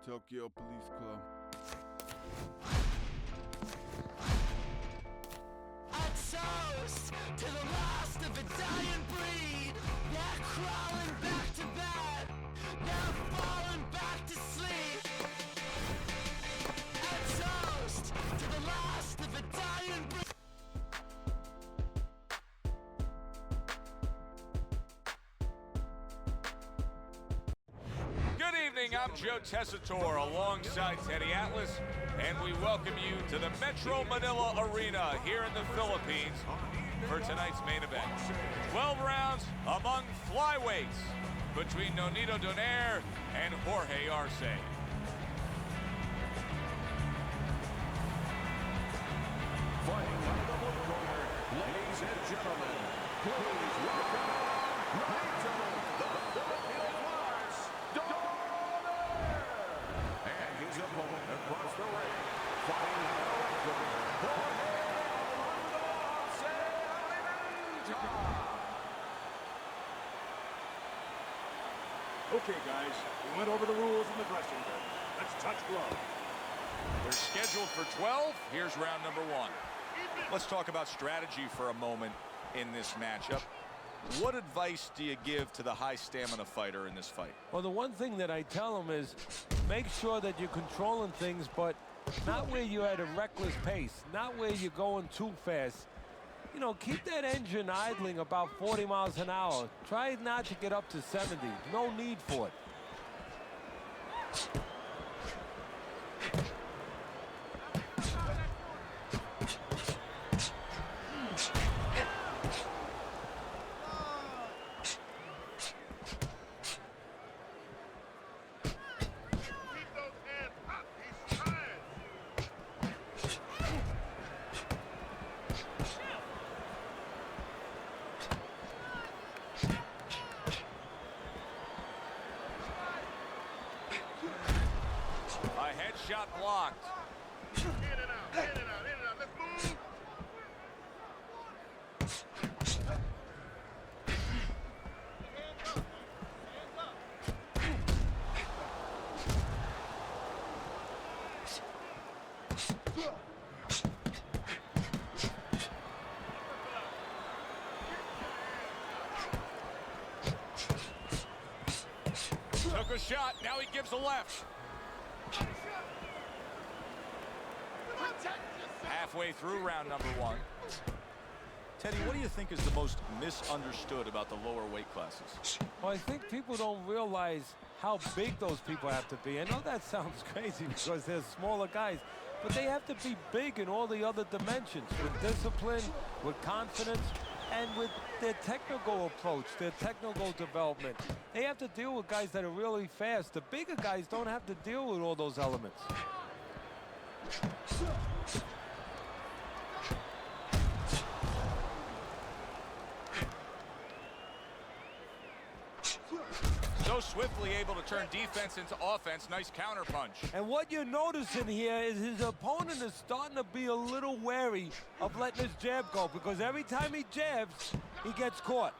Tokyo Police Club. A toast to the last of a dying breed. They're crawling back to bed. They're falling back to sleep. A toast to the last of a dying breed. Good evening, I'm Joe Tessitore alongside Teddy Atlas, and we welcome you to the Metro Manila Arena here in the Philippines for tonight's main event. 12 rounds among flyweights between Nonito Donaire and Jorge Arce. Fighting out of the blue corner, ladies and gentlemen, please welcome Nonito, the Filipino Arce, Donaire, and his opponent across the ring, fighting out of the red corner, Jorge Arce. Okay, guys, we went over the rules in the dressing room. Let's touch gloves. They're scheduled for 12. Here's round number 1. Let's talk about strategy for a moment in this matchup. What advice do you give to the high stamina fighter in this fight? Well, the one thing that I tell them is make sure that you're controlling things, but not where you're at a reckless pace, not where you're going too fast. You know, keep that engine idling about 40 miles an hour. Try not to get up to 70. No need for it. A headshot blocked. In and out, in and out, in and out. Let's move. Took a shot, now he gives a left. Halfway through round number 1. Teddy, what do you think is the most misunderstood about the lower weight classes? Well, I think people don't realize how big those people have to be. I know that sounds crazy because they're smaller guys, but they have to be big in all the other dimensions, with discipline, with confidence, and with their technical approach, their technical development. They have to deal with guys that are really fast. The bigger guys don't have to deal with all those elements. So swiftly able to turn defense into offense. Nice counter punch. And what you're noticing here is his opponent is starting to be a little wary of letting his jab go, because every time he jabs, he gets caught.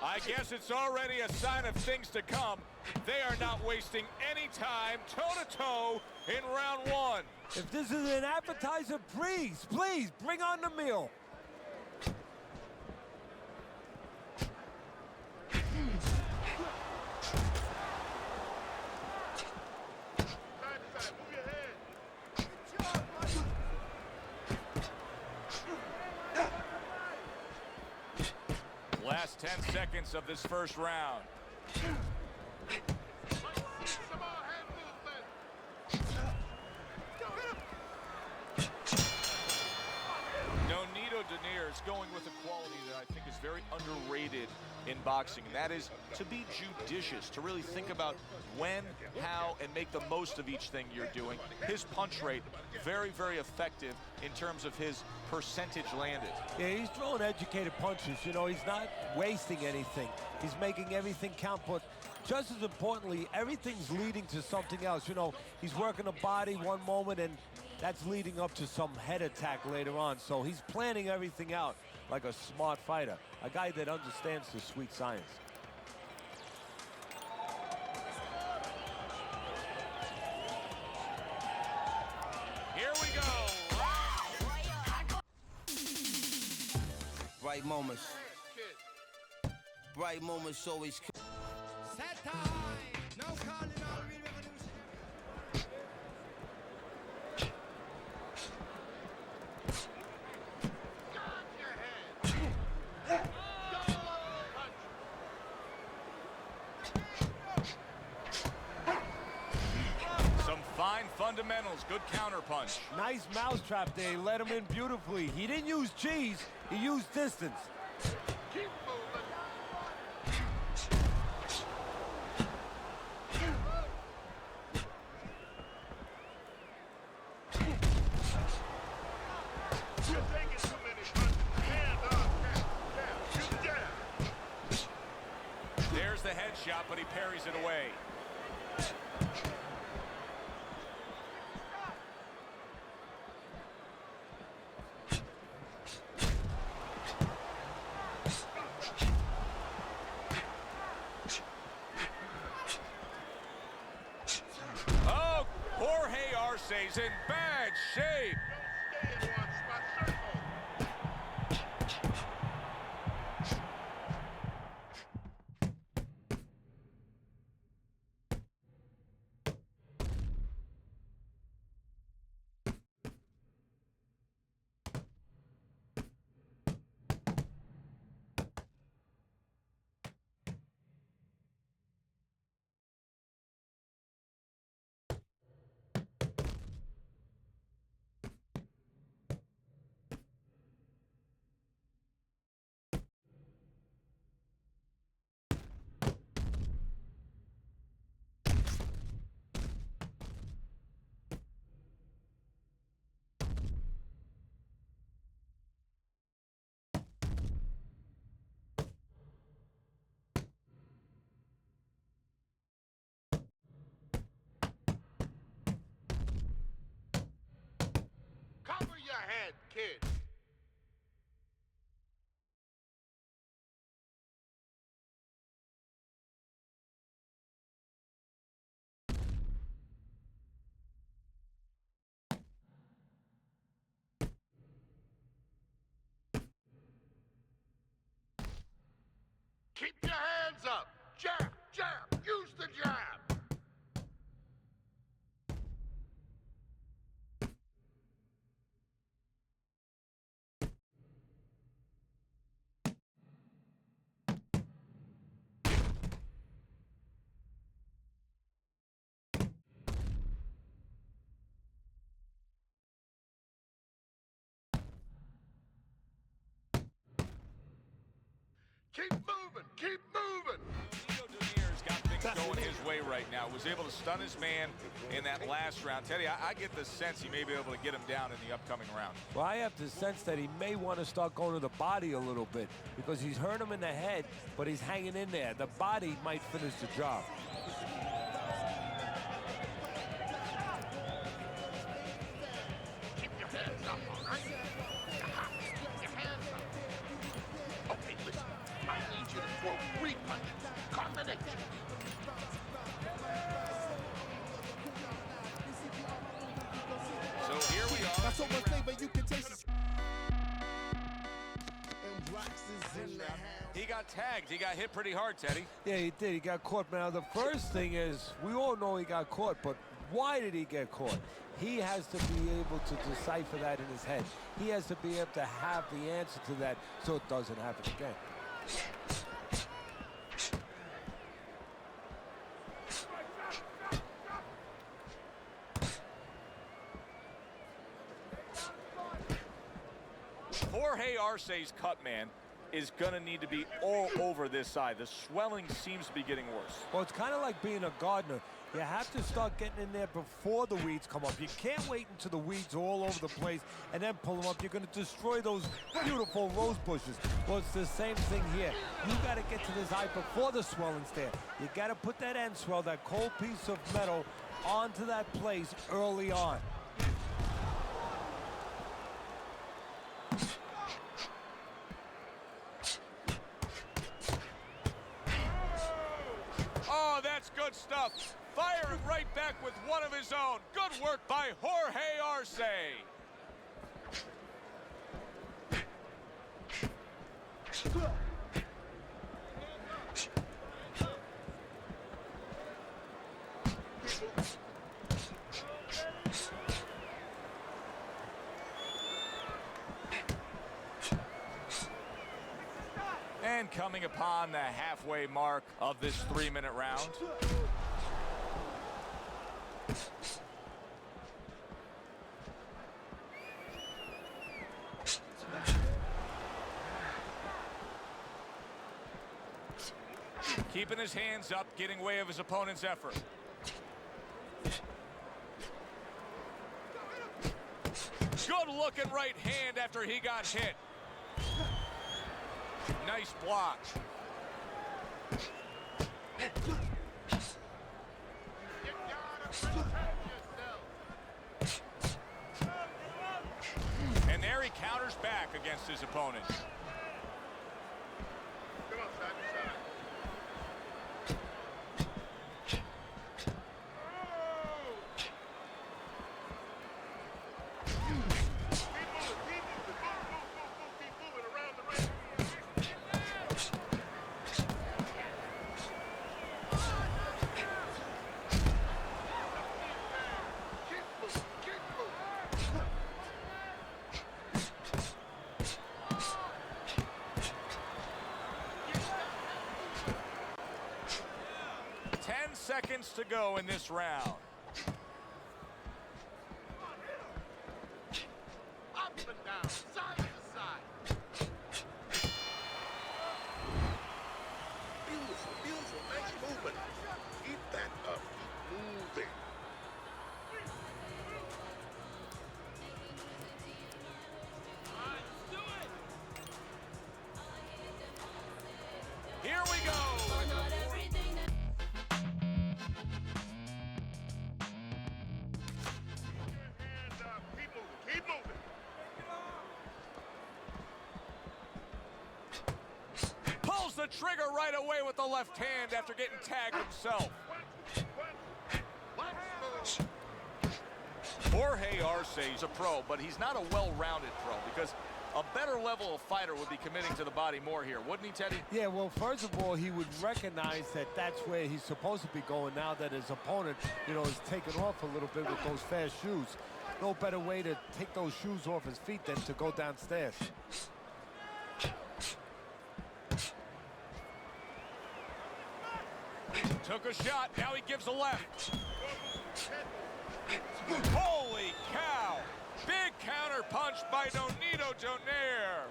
I guess it's already a sign of things to come. They are not wasting any time toe-to-toe in round 1. If this is an appetizer, please bring on the meal. Move your head. Last 10 seconds of this first round. Come on, hand movement. Nonito Donaire is going with a quality that I think is very underrated in boxing, and that is to be judicious, to really think about when, how, and make the most of each thing you're doing. His punch rate, very, very effective in terms of his percentage landed. Yeah, he's throwing educated punches. You know, he's not wasting anything. He's making everything count, but just as importantly, everything's leading to something else. You know, he's working the body one moment, and that's leading up to some head attack later on. So he's planning everything out like a smart fighter, a guy that understands the sweet science. Bright moments. Bright moments always come. Set high! No calling all real revolution. Some fine fundamentals, good counterpunch. Nice mousetrap there. He let him in beautifully. He didn't use G's, he used distance. Keep moving. You're taking too many punches. Hand up, jab, jab. There's the headshot, but he parries it away. Oh, Jorge Arce's in bad shape. Don't stay in one spot. Circle. Cover your head, kid. Keep your hands up. Jab, jab. Use the jab. Keep moving. Keep moving. Donaire's got things going his way right now. Was able to stun his man in that last round. Teddy, I get the sense he may be able to get him down in the upcoming round. Well, I have the sense that he may want to start going to the body a little bit because he's hurt him in the head, but he's hanging in there. The body might finish the job. Keep your hands up, all right? Keep your hands up. Okay, listen. I need you to throw 3 punches. Combination. So here we are. Got so much flavor you can taste it. And rocks is in the house. He got tagged. He got hit pretty hard, Teddy. Yeah, he did. He got caught. Now, the first thing is, we all know he got caught, but why did he get caught? He has to be able to decipher that in his head. He has to be able to have the answer to that so it doesn't happen again. Jorge Arce's cut, man, is going to need to be all over this side. The swelling seems to be getting worse. Well, it's kind of like being a gardener. You have to start getting in there before the weeds come up. You can't wait until the weeds are all over the place and then pull them up. You're going to destroy those beautiful rose bushes. Well, it's the same thing here. You got to get to this eye before the swelling's there. You got to put that end swell, that cold piece of metal, onto that place early on. Oh, that's good stuff. Firing right back with one of his own. Good work by Jorge Arce. And coming upon the halfway mark of this 3-minute round. Keeping his hands up, getting way of his opponent's effort. Good looking right hand after he got hit. Nice block. And there he counters back against his opponent. Seconds to go in this round. Up and down, side to side. Beautiful, beautiful, nice movement. Keep that up, keep moving. Here we go. The trigger right away with the left hand after getting tagged himself. Jorge Arce is a pro, but he's not a well-rounded pro because a better level of fighter would be committing to the body more here, wouldn't he, Teddy? Yeah, well, first of all, he would recognize that that's where he's supposed to be going now that his opponent, you know, is taking off a little bit with those fast shoes. No better way to take those shoes off his feet than to go downstairs. Took a shot, now he gives a left. Holy cow! Big counter punch by Nonito Donaire.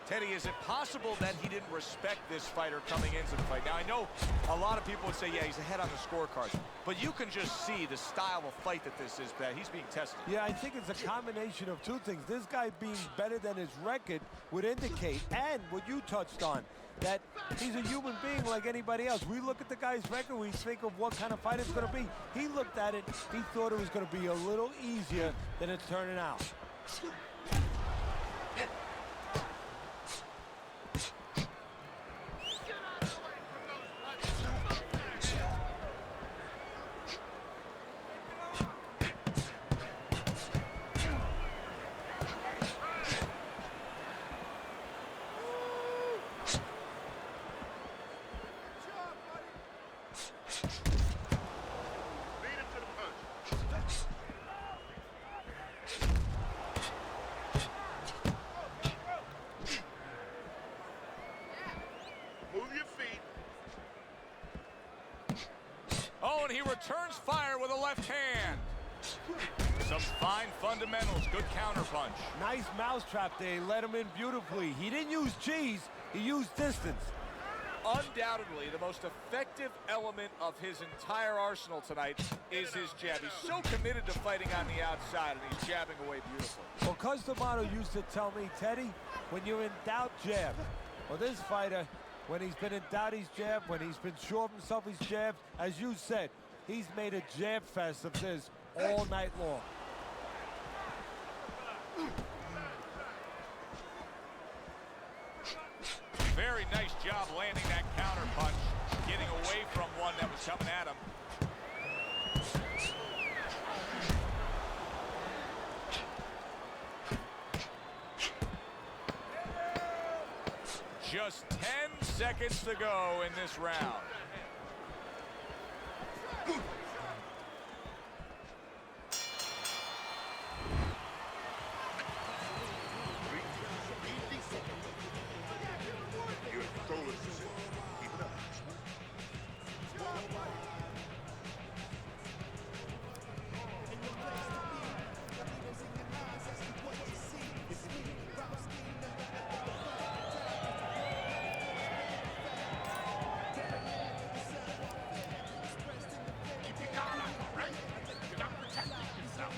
Teddy, is it possible that he didn't respect this fighter coming into the fight? Now, I know a lot of people would say, yeah, he's ahead on the scorecards, but you can just see the style of fight that this is, that he's being tested. Yeah, I think it's a combination of two things. This guy being better than his record would indicate, and what you touched on, that he's a human being like anybody else. We look at the guy's record, we think of what kind of fight it's going to be. He looked at it, he thought it was going to be a little easier than it's turning out. Oh, and he returns fire with a left hand. Some fine fundamentals, good counter punch. Nice mousetrap there, he let him in beautifully. He didn't use cheese, he used distance. Undoubtedly, the most effective element of his entire arsenal tonight is his jab. He's so committed to fighting on the outside, and he's jabbing away beautifully. Well, Cus D'Amato used to tell me, Teddy, when you're in doubt, jab. Well, this fighter, when he's been in doubt, he's jabbed. When he's been sure of himself, he's jabbed. As you said, he's made a jab fest of this all night long. Very nice job landing that counter punch, getting away from one that was coming at him. seconds to go in this round. You're controlling yourself. Keep it up. Keep your guard up, right? You gotta protect yourself.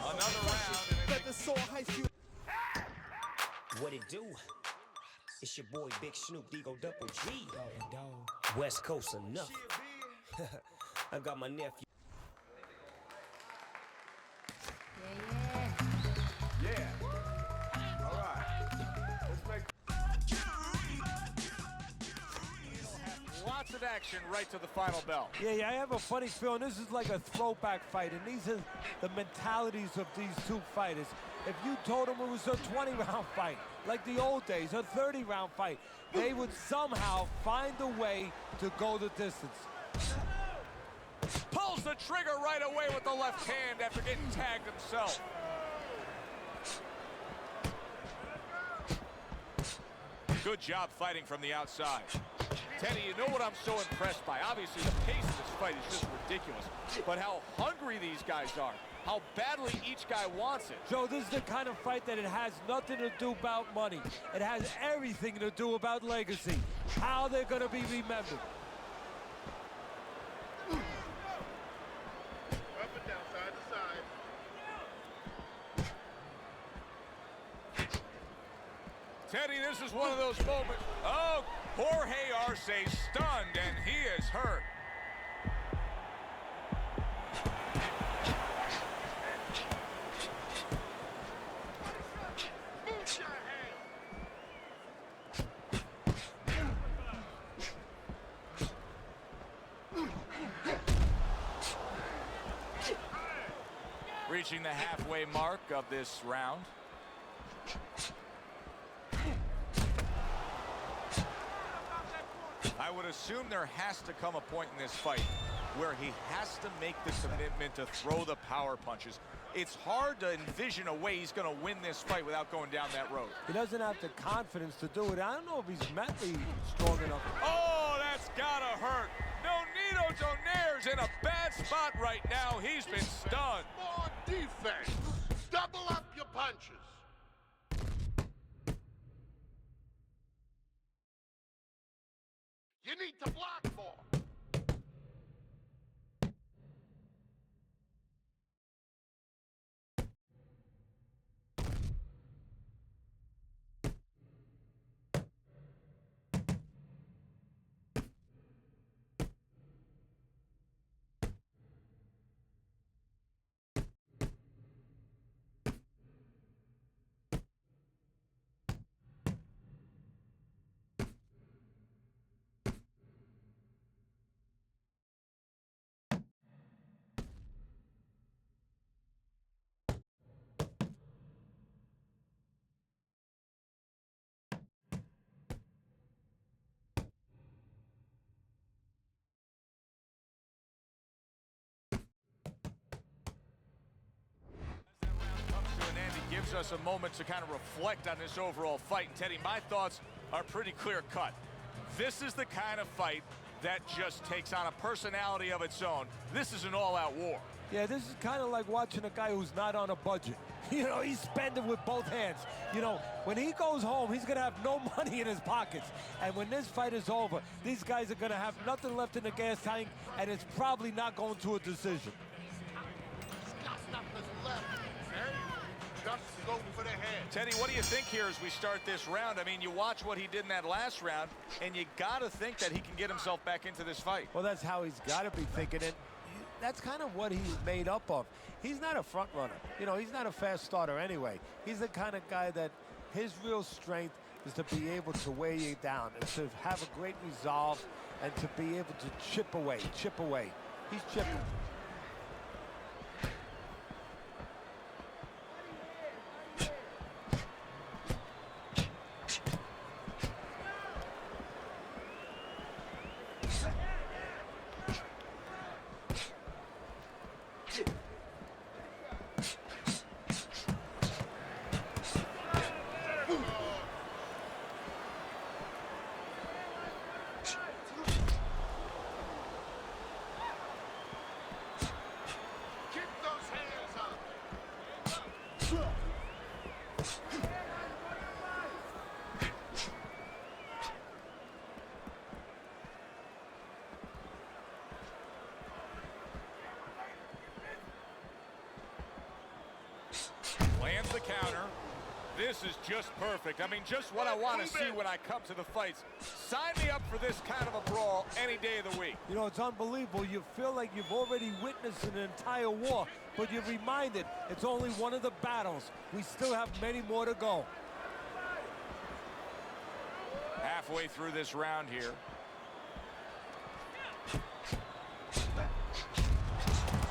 Another round. What it do? It's your boy Big Snoop Digo Double G. West Coast enough. I got my nephew. Yeah. All right. Let's make Lots of action right to the final bell. Yeah, I have a funny feeling this is like a throwback fight, and these are the mentalities of these two fighters. If you told them it was a 20-round fight, like the old days, a 30-round fight, they would somehow find a way to go the distance. Pulls the trigger right away with the left hand after getting tagged himself. Good job fighting from the outside. Teddy, you know what I'm so impressed by? Obviously, the pace of this fight is just ridiculous. But how hungry these guys are. How badly each guy wants it. Joe, this is the kind of fight that it has nothing to do about money. It has everything to do about legacy. How they're going to be remembered. Up and down, side to side. Teddy, this is one of those moments. Oh, Jorge Arce stunned, and he is hurt. Reaching the halfway mark of this round. I would assume there has to come a point in this fight where he has to make the commitment to throw the power punches. It's hard to envision a way he's going to win this fight without going down that road. He doesn't have the confidence to do it. I don't know if he's mentally strong enough. Oh, that's gotta hurt. Nonito Donaire's in a bad spot right now. He's been stunned. More defense. Double up your punches. You need to block more. Gives us a moment to kind of reflect on this overall fight. And Teddy, my thoughts are pretty clear cut. This is the kind of fight that just takes on a personality of its own. This is an all-out war. Yeah, this is kind of like watching a guy who's not on a budget. You know, he's spending with both hands. You know, when he goes home, he's going to have no money in his pockets. And when this fight is over, these guys are going to have nothing left in the gas tank, and it's probably not going to a decision. Got nothing left. Just go for the head. Teddy, what do you think here as we start this round? I mean, you watch what he did in that last round, and you got to think that he can get himself back into this fight. Well, that's how he's got to be thinking it. That's kind of what he's made up of. He's not a front runner. You know, he's not a fast starter anyway. He's the kind of guy that his real strength is to be able to weigh you down and to have a great resolve and to be able to chip away. He's chipping. Keep those hands up. Lands the counter. This is just perfect. I mean, just what I want to see when I come to the fights. Sign me up for this kind of a brawl any day of the week. You know, it's unbelievable. You feel like you've already witnessed an entire war, but you're reminded it's only one of the battles. We still have many more to go. Halfway through this round here.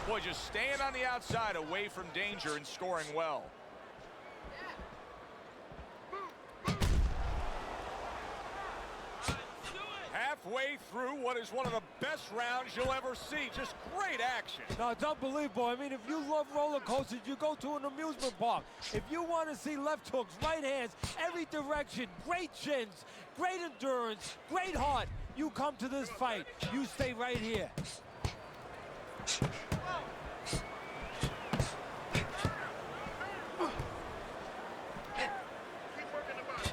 Boy, just staying on the outside away from danger and scoring well. Halfway through what is one of the best rounds you'll ever see. Just great action. No, it's unbelievable. I mean, if you love roller coasters, you go to an amusement park. If you want to see left hooks, right hands, every direction, great chins, great endurance, great heart, you come to this fight. You stay right here. Keep working the body.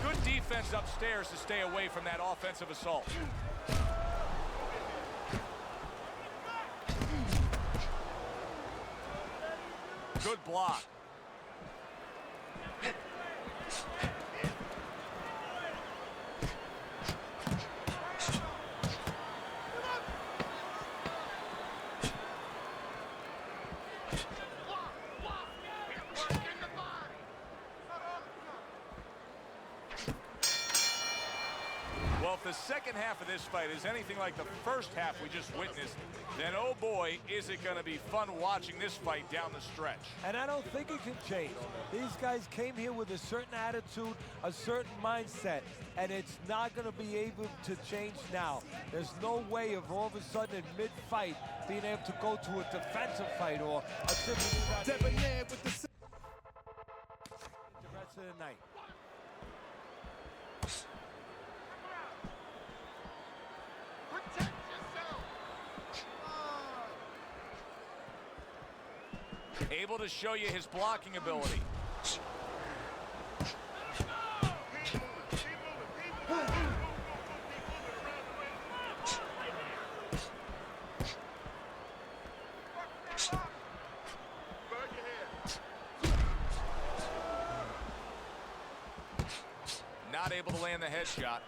Good defense upstairs to stay away from that offensive assault. Good block. Well, if the second half of this fight is anything like the first half we just witnessed, then oh boy, is it going to be fun watching this fight down the stretch. And I don't think it can change. These guys came here with a certain attitude, a certain mindset, and it's not going to be able to change now. There's no way of all of a sudden in mid-fight being able to go to a defensive fight or a different Donaire with the rest of the night. Protect yourself. Able to show you his blocking ability. Keep moving. Keep moving. Keep moving. Burn your head. Not able to land the headshot.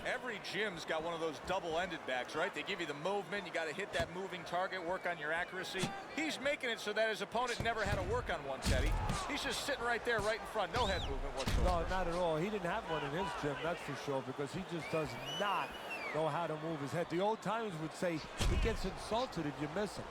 Every gym's got one of those double-ended bags, right? They give you the movement. You got to hit that moving target, work on your accuracy. He's making it so that his opponent never had to work on one, Teddy. He's just sitting right there, right in front. No head movement whatsoever. No, not at all. He didn't have one in his gym, that's for sure, because he just does not know how to move his head. The old timers would say he gets insulted if you miss him.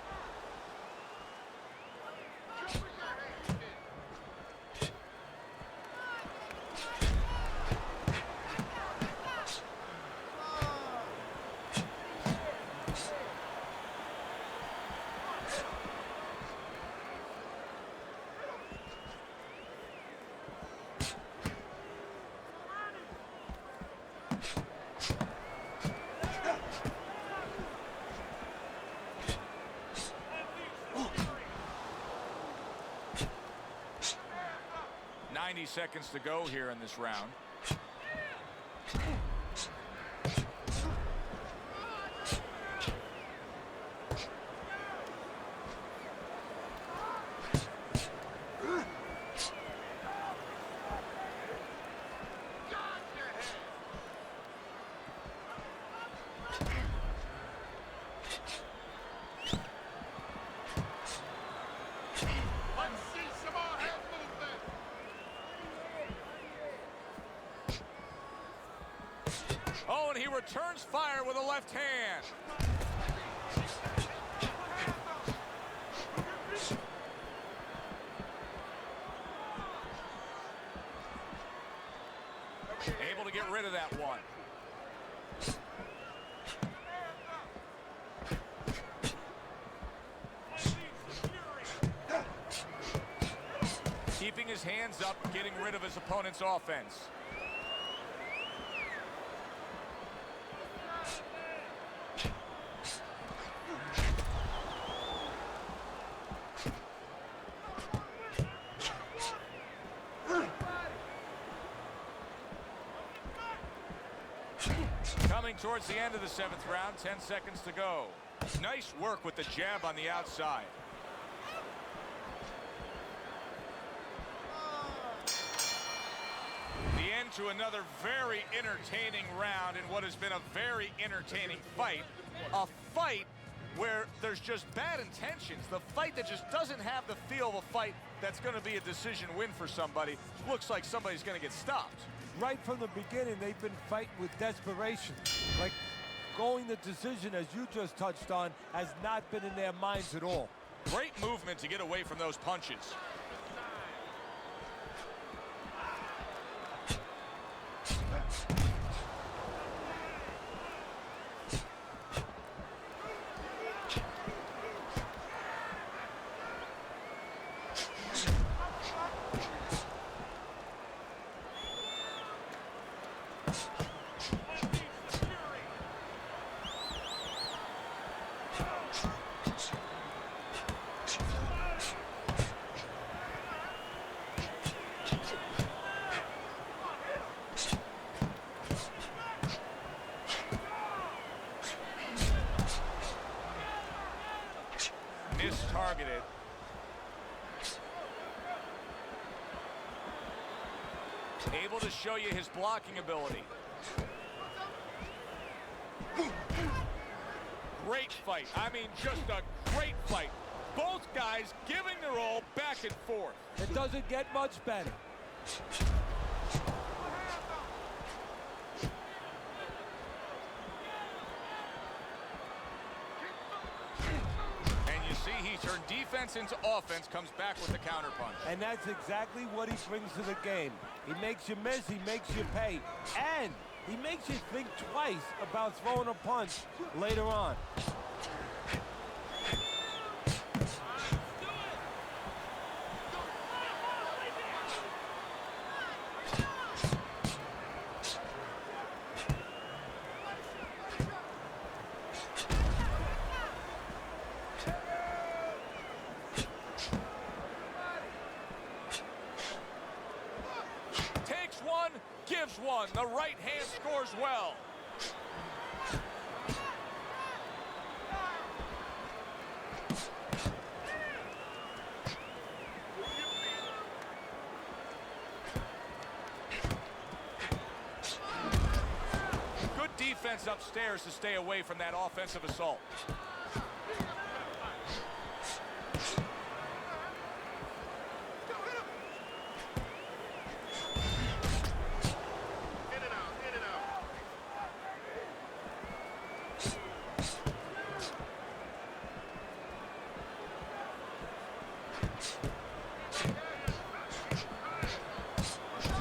Seconds to go here in this round. Oh, and he returns fire with a left hand. Able to get rid of that one. Keeping his hands up, getting rid of his opponent's offense. Coming towards the end of the 7th round, 10 seconds to go. Nice work with the jab on the outside. The end to another very entertaining round in what has been a very entertaining fight. A fight where there's just bad intentions. The fight that just doesn't have the feel of a fight that's going to be a decision win for somebody. Looks like somebody's going to get stopped. Right from the beginning, they've been fighting with desperation. Like, going the decision, as you just touched on, has not been in their minds at all. Great movement to get away from those punches. Targeted. Able to show you his blocking ability. Great fight. I mean, just a great fight. Both guys giving their all back and forth. It doesn't get much better. He turned defense into offense, comes back with the counterpunch. And that's exactly what he brings to the game. He makes you miss, he makes you pay, and he makes you think twice about throwing a punch later on. Gives one. The right hand scores well. Good defense upstairs to stay away from that offensive assault.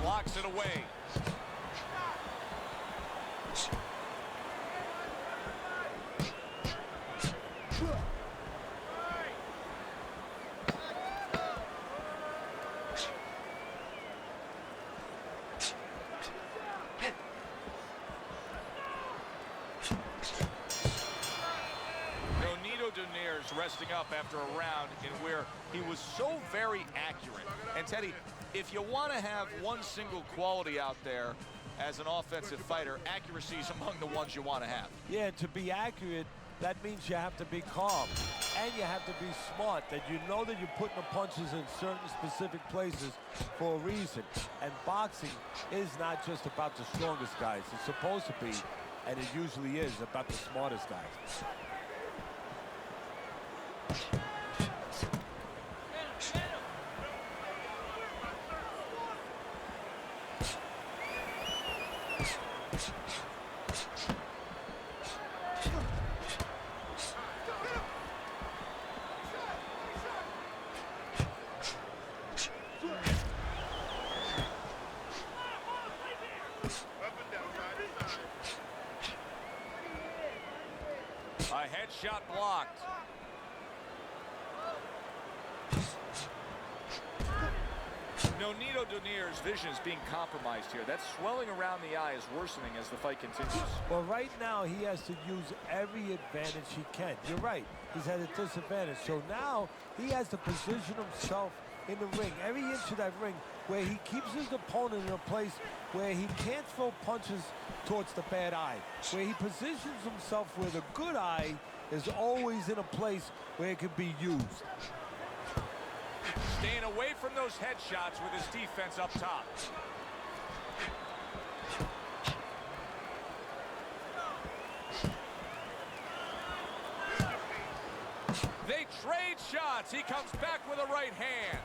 Blocks it away. Donaire's resting up after a round in where he was so very accurate. And Teddy, if you want to have one single quality out there as an offensive fighter, accuracy is among the ones you want to have. Yeah, to be accurate, that means you have to be calm. And you have to be smart, that you know that you're putting the punches in certain specific places for a reason. And boxing is not just about the strongest guys. It's supposed to be, and it usually is, about the smartest guys. A headshot blocked. Nonito Donaire's vision is being compromised here. That swelling around the eye is worsening as the fight continues. Well, right now he has to use every advantage he can. You're right. He's at a disadvantage. So now he has to position himself in the ring, every inch of that ring, where he keeps his opponent in a place where he can't throw punches towards the bad eye, where he positions himself where the good eye is always in a place where it can be used. Staying away from those headshots with his defense up top. They trade shots. He comes back with a right hand.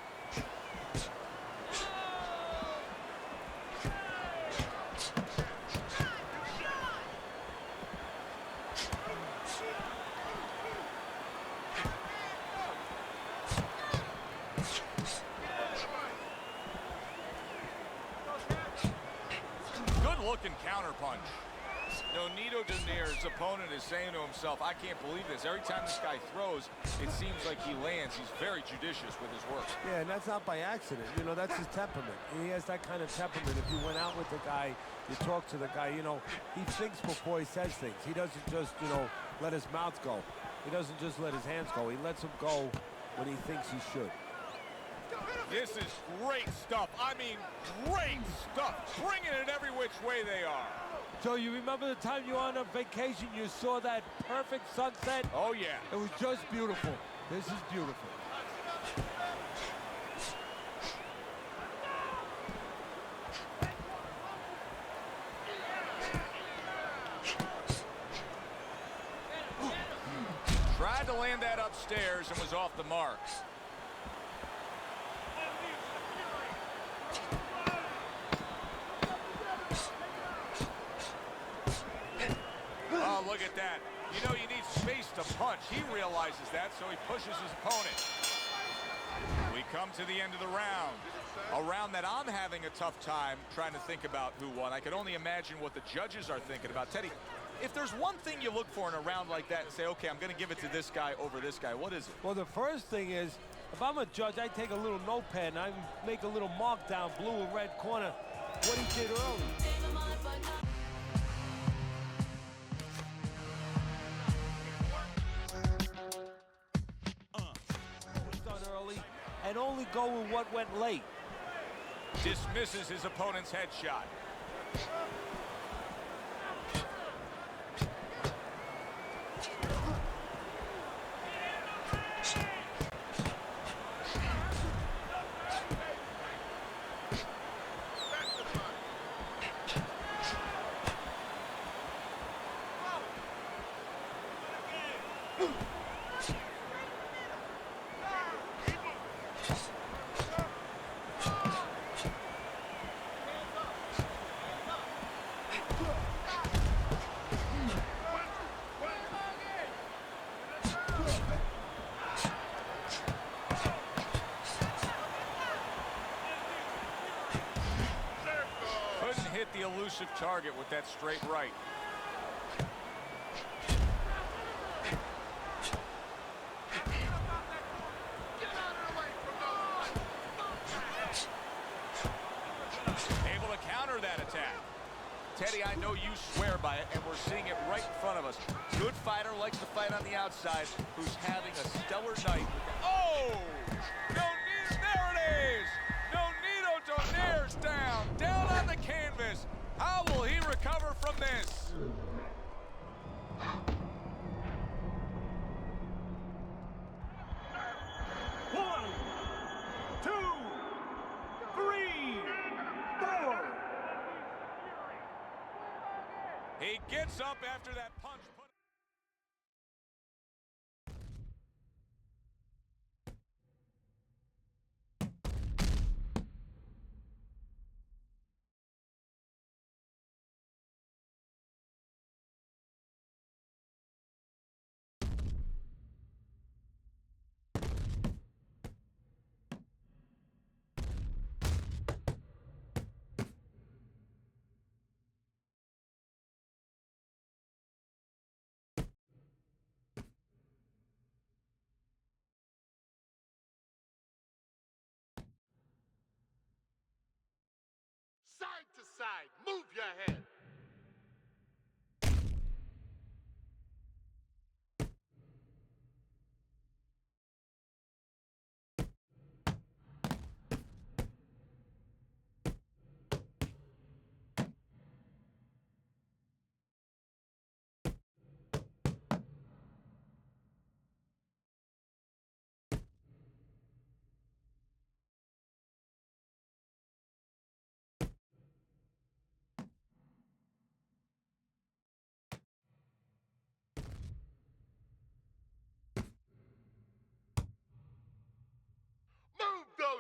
Good-looking counterpunch. Nonito Donaire's opponent is saying to himself, I can't believe this. Every time this guy throws, it seems like he lands. He's very judicious with his work. Yeah, and that's not by accident. You know, that's his temperament. He has that kind of temperament. If you went out with the guy, you talk to the guy, you know, he thinks before he says things. He doesn't just, you know, let his mouth go. He doesn't just let his hands go. He lets them go when he thinks he should. This is great stuff. I mean, great stuff. Bringing it every which way they are. So you remember the time you were on a vacation, you saw that perfect sunset? Oh, yeah. It was just beautiful. This is beautiful. Tried to land that upstairs and was off the mark. Oh, look at that. You know, you need space to punch. He realizes that, so he pushes his opponent. We come to the end of the round. A round that I'm having a tough time trying to think about who won. I can only imagine what the judges are thinking about. Teddy, if there's one thing you look for in a round like that and say, okay, I'm going to give it to this guy over this guy, what is it? Well, the first thing is, if I'm a judge, I take a little notepad and I make a little mark down, blue or red corner, what he did early. Done early and only go with what went late. Dismisses his opponent's headshot. Hit the elusive target with that straight right. Able to counter that attack. Teddy, I know you swear by it, and we're seeing it right in front of us. Good fighter likes to fight on the outside, who's having a stellar night. Oh! There it is! Nonito Donaire's down on the canvas. How will he recover from this? One, two, three, four. He gets up after that punch.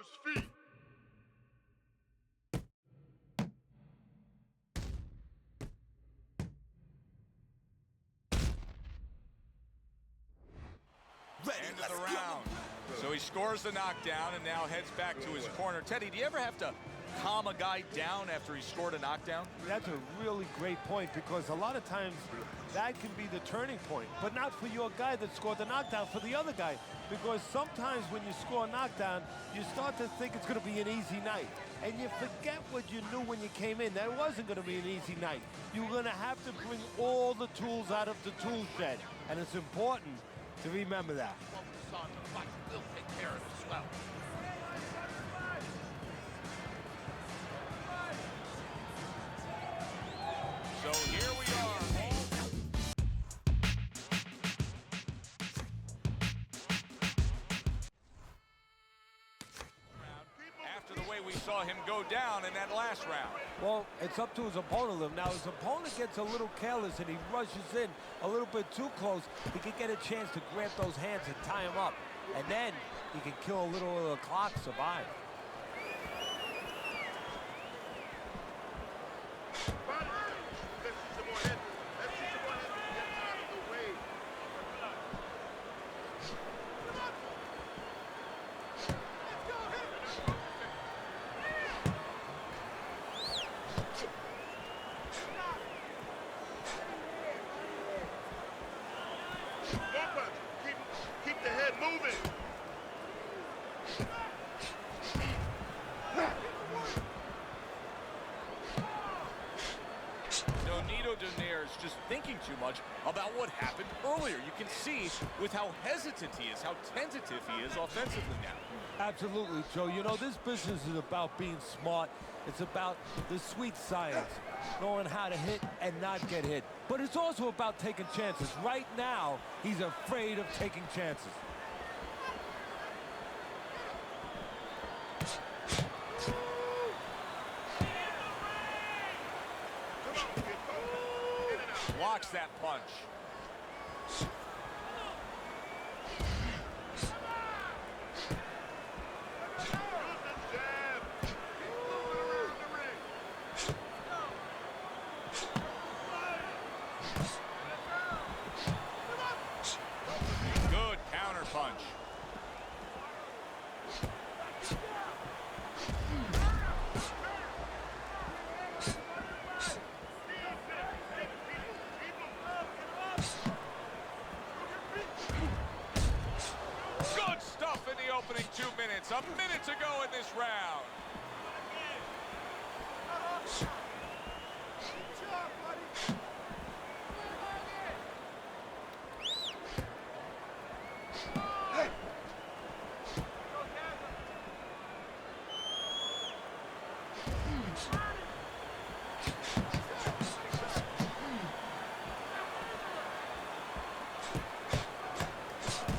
those feet. End of the round. So he scores the knockdown and now heads back to his corner. Teddy, do you ever have to calm a guy down after he scored a knockdown? That's a really great point, because a lot of times that can be the turning point, but not for your guy that scored the knockdown, for the other guy. Because sometimes when you score a knockdown, you start to think it's going to be an easy night. And you forget what you knew when you came in, that it wasn't going to be an easy night. You're going to have to bring all the tools out of the tool shed. And it's important to remember that. Focus on the fight. We'll take care of this well. So here we are. After the way we saw him go down in that last round. Well, it's up to his opponent. Now, his opponent gets a little careless and he rushes in a little bit too close. He can get a chance to grab those hands and tie him up. And then he can kill a little of the clock, survive. Let's see some more head. Let's see some more head. Get out of the way. More punch. Keep the head moving. Nonito Donaire is just thinking too much about what happened earlier. You can see with how hesitant he is, how tentative he is offensively now. Absolutely, Joe. You know, this business is about being smart. It's about the sweet science, knowing how to hit and not get hit. But it's also about taking chances. Right now, he's afraid of taking chances. Blocks that punch. Good counter punch. Good stuff in the opening 2 minutes. A minute to go in this round.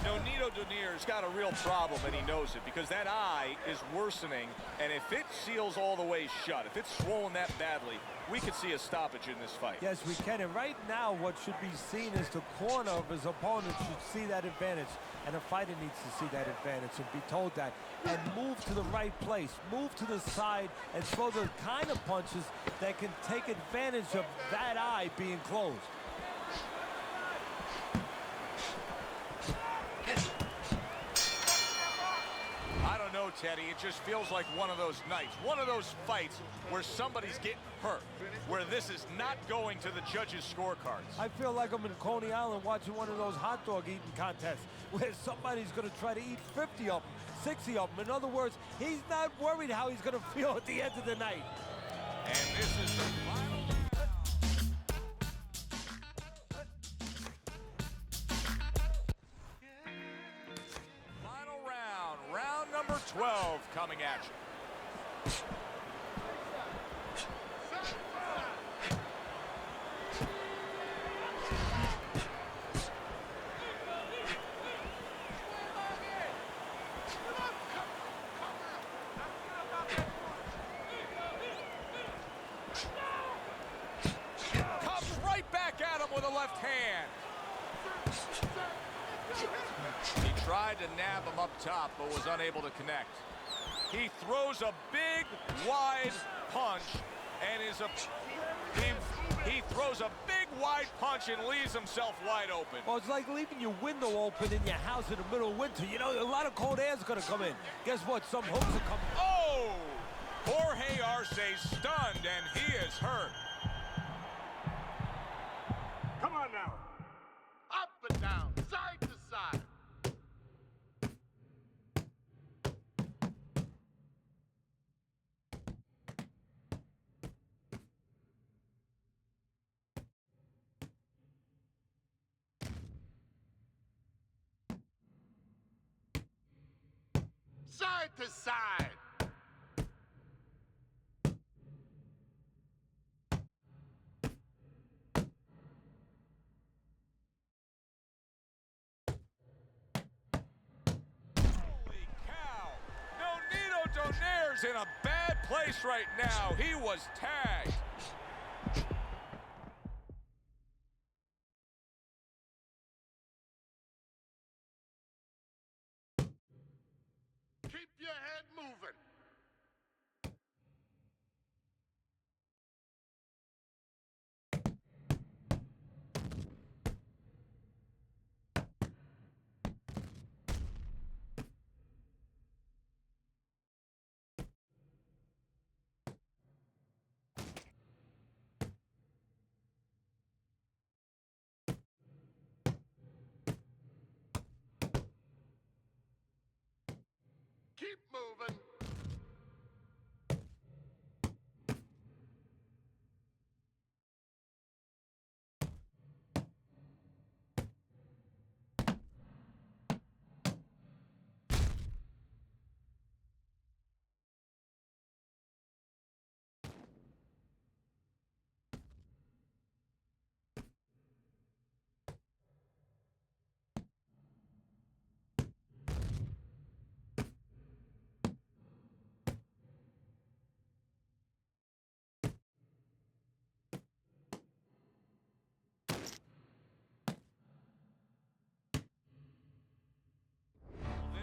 Nonito Donaire's got a real problem, and he knows it, because that eye is worsening, and if it seals all the way shut, if it's swollen that badly, we could see a stoppage in this fight. Yes, we can. And right now, what should be seen is the corner of his opponent should see that advantage. And a fighter needs to see that advantage and be told that. And move to the right place. Move to the side and throw the kind of punches that can take advantage of that eye being closed. I don't know, Teddy. It just feels like one of those nights, one of those fights where somebody's getting hurt, where this is not going to the judges' scorecards. I feel like I'm in Coney Island watching one of those hot dog eating contests where somebody's going to try to eat 50 of them, 60 of them. In other words, he's not worried how he's going to feel at the end of the night. And this is the final round. Final round, round number 12 coming at you. Comes right back at him with a left hand. He tried to nab him up top, but was unable to connect. He throws a big, wide punch and he throws a big, wide punch and leaves himself wide open. Well, it's like leaving your window open in your house in the middle of winter. You know, a lot of cold air's going to come in. Guess what? Some hooks are coming. Oh! Jorge Arce stunned, and he is hurt. Come on now. Up and down, side to side. Side to side. Holy cow! Nonito Donaire's in a bad place right now. He was tagged. Keep your head moving. Keep moving.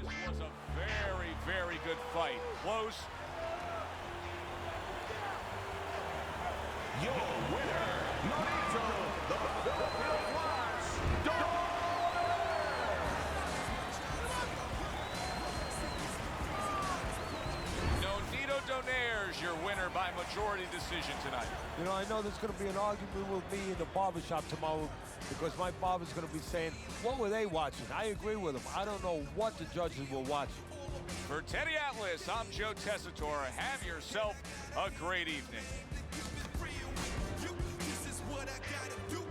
This was a very, very good fight. Close. Your winner, Nonito, the Filipino Flash, Donaire. Nonito Donaire's your winner by majority decision tonight. You know, I know there's going to be an argument with me in the barbershop tomorrow because my barber's going to be saying, what were they watching? I agree with him. I don't know what the judges were watching. For Teddy Atlas, I'm Joe Tessitore. Have yourself a great evening. This is what I gotta do.